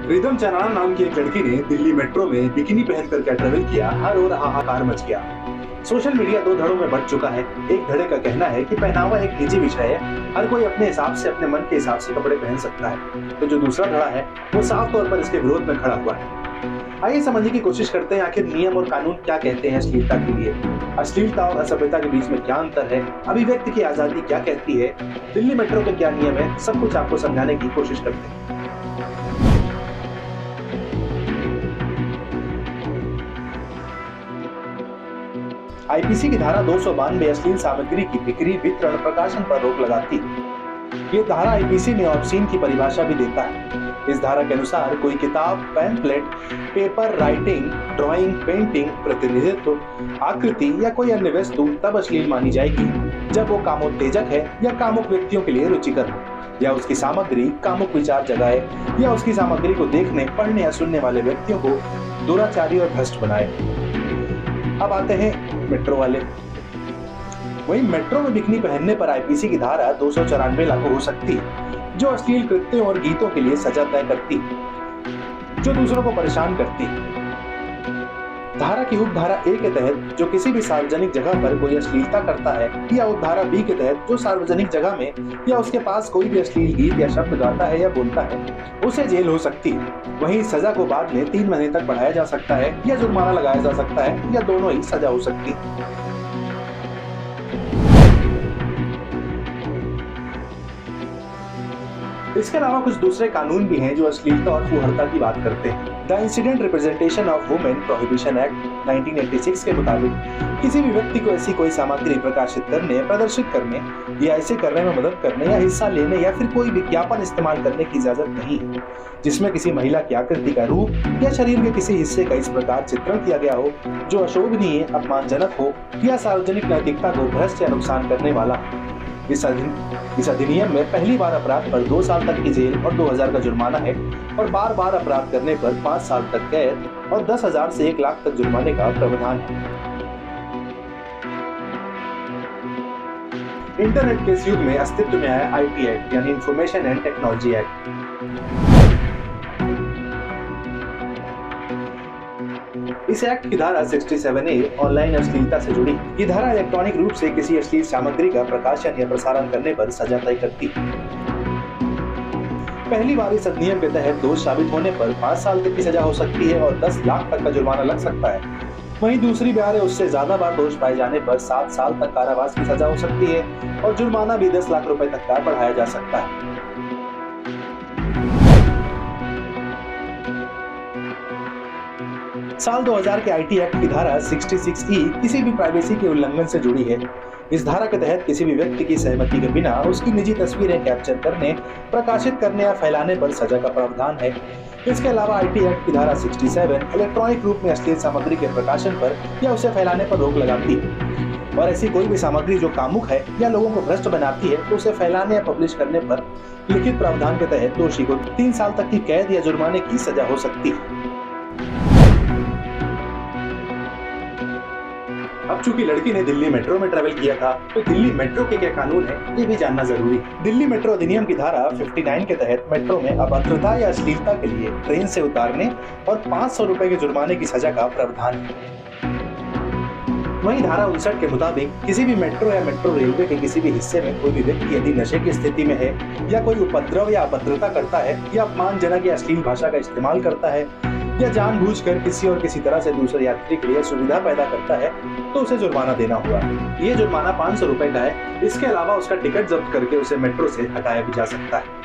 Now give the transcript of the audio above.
Rhythm चनाना नाम की एक लड़की ने दिल्ली मेट्रो में बिकिनी पहनकर क्या ट्रेवल किया, हर ओर हाहाकार मच गया। सोशल मीडिया दो धड़ों में बंट चुका है। एक धड़े का कहना है कि पहनावा एक निजी विषय है, हर कोई अपने हिसाब से अपने मन के हिसाब से कपड़े पहन सकता है। तो जो दूसरा धड़ा है वो साफ तौर पर इसके विरोध में खड़ा हुआ है। आइए समझने की कोशिश करते हैं आखिर नियम और कानून क्या कहते हैं अश्लीलता के लिए। अश्लीलता और असभ्यता के बीच में क्या अंतर है, अभिव्यक्ति की आजादी क्या कहती है, दिल्ली मेट्रो के क्या नियम है, सब कुछ आपको समझाने की कोशिश करते हैं। आईपीसी की धारा 292 अश्लील सामग्री की बिक्री, वितरण, प्रकाशन पर रोक लगाती है। ये धारा आईपीसी में ऑब्सीन की परिभाषा भी देता है। इस धारा के अनुसार कोई किताब, pamphlet, paper, writing, drawing, painting, प्रतिनिधित्व, आकृति या कोई अन्य वस्तु तब अश्लील मानी जाएगी जब वो कामोत्तेजक है या कामुक व्यक्तियों के लिए रुचिकर हो, या उसकी सामग्री कामुक विचार जगाए, या उसकी सामग्री को देखने, पढ़ने या सुनने वाले व्यक्तियों को दुराचारी और भ्रष्ट बनाए। अब आते हैं मेट्रो वाले। वहीं मेट्रो में बिकनी पहनने पर आईपीसी की धारा 294 लागू हो सकती है, जो अश्लील कृत्यों और गीतों के लिए सजा तय करती है, जो दूसरों को परेशान करती है। धारा की उपधारा ए के तहत जो किसी भी सार्वजनिक जगह पर कोई अश्लीलता करता है, या उपधारा बी के तहत जो सार्वजनिक जगह में या उसके पास कोई भी अश्लील गीत या शब्द गाता है या बोलता है, उसे जेल हो सकती है। वहीं सजा को बाद में 3 महीने तक बढ़ाया जा सकता है, या जुर्माना लगाया जा सकता है, या दोनों ही सजा हो सकती है। इसके अलावा कुछ दूसरे कानून भी हैं जो अश्लीलता और फूहड़ता की बात करते हैं। The incident representation of women prohibition act 1986 के मुताबिक किसी भी व्यक्ति को ऐसी कोई सामग्री प्रकाशित करने, प्रदर्शित करने या ऐसे करने में मदद करने या हिस्सा लेने या फिर कोई विज्ञापन इस्तेमाल करने की इजाजत नहीं है जिसमें किसी महिला की आकृति का रूप या शरीर के किसी हिस्से का इस प्रकार चित्रण किया गया हो जो अशोभनीय, अपमानजनक हो या सार्वजनिक नैतिकता को भ्रष्ट या नुकसान करने वाला। इस अधिनियम में पहली बार अपराध पर 2 साल तक की जेल और 2000 का जुर्माना है, और बार अपराध करने पर 5 साल तक कैद और 10,000 से 1 लाख तक जुर्माने का प्रावधान है। इंटरनेट के इस युग में अस्तित्व में आया आईटी एक्ट यानी इंफॉर्मेशन एंड टेक्नोलॉजी एक्ट। इस एक्ट की धारा 67A ऑनलाइन अश्लीलता से जुड़ी। ये धारा इलेक्ट्रॉनिक रूप से किसी अश्लील सामग्री का प्रकाशन या प्रसारण करने पर सजा तय करती है। पहली बार इस अधिनियम के तहत दोष साबित होने पर 5 साल तक की सजा हो सकती है और 10 लाख तक का जुर्माना लग सकता है। वहीं दूसरी बार उससे ज्यादा बार दोष पाए जाने पर 7 साल तक कारावास की सजा हो सकती है और जुर्माना भी 10 लाख रुपए तक का बढ़ाया जा सकता है। साल 2000 के आईटी एक्ट की धारा 66E किसी भी प्राइवेसी के उल्लंघन से जुड़ी है। इस धारा के तहत किसी भी व्यक्ति की सहमति के बिना उसकी निजी तस्वीरें कैप्चर करने, प्रकाशित करने या फैलाने पर सजा का प्रावधान है। इसके अलावा आईटी एक्ट की धारा 67 इलेक्ट्रॉनिक रूप में अश्लील सामग्री के प्रकाशन पर या उसे फैलाने पर रोक लगाती है, और ऐसी कोई भी सामग्री जो कामुक है या लोगों को भ्रष्ट बनाती है तो उसे फैलाने या पब्लिश करने पर लिखित प्रावधान के तहत दोषी को 3 साल तक की कैद या जुर्माने की सजा हो सकती है। अब चूंकि लड़की ने दिल्ली मेट्रो में ट्रेवल किया था, तो दिल्ली मेट्रो के क्या कानून है ये भी जानना जरूरी है। दिल्ली मेट्रो अधिनियम की धारा 59 के तहत मेट्रो में अभद्रता या अश्लीलता के लिए ट्रेन से उतारने और 500 रुपए के जुर्माने की सजा का प्रावधान है। वहीं धारा 59 के मुताबिक किसी भी मेट्रो या मेट्रो रेलवे के किसी भी हिस्से में कोई भी व्यक्ति यदि नशे की स्थिति में है या कोई उपद्रव या अभद्रता करता है या अपमानजनक या अश्लील भाषा का इस्तेमाल करता है या जानबूझकर किसी और किसी तरह से दूसरे यात्री के लिए सुविधा पैदा करता है तो उसे जुर्माना देना होगा। ये जुर्माना 500 रुपए का है। इसके अलावा उसका टिकट जब्त करके उसे मेट्रो से हटाया भी जा सकता है।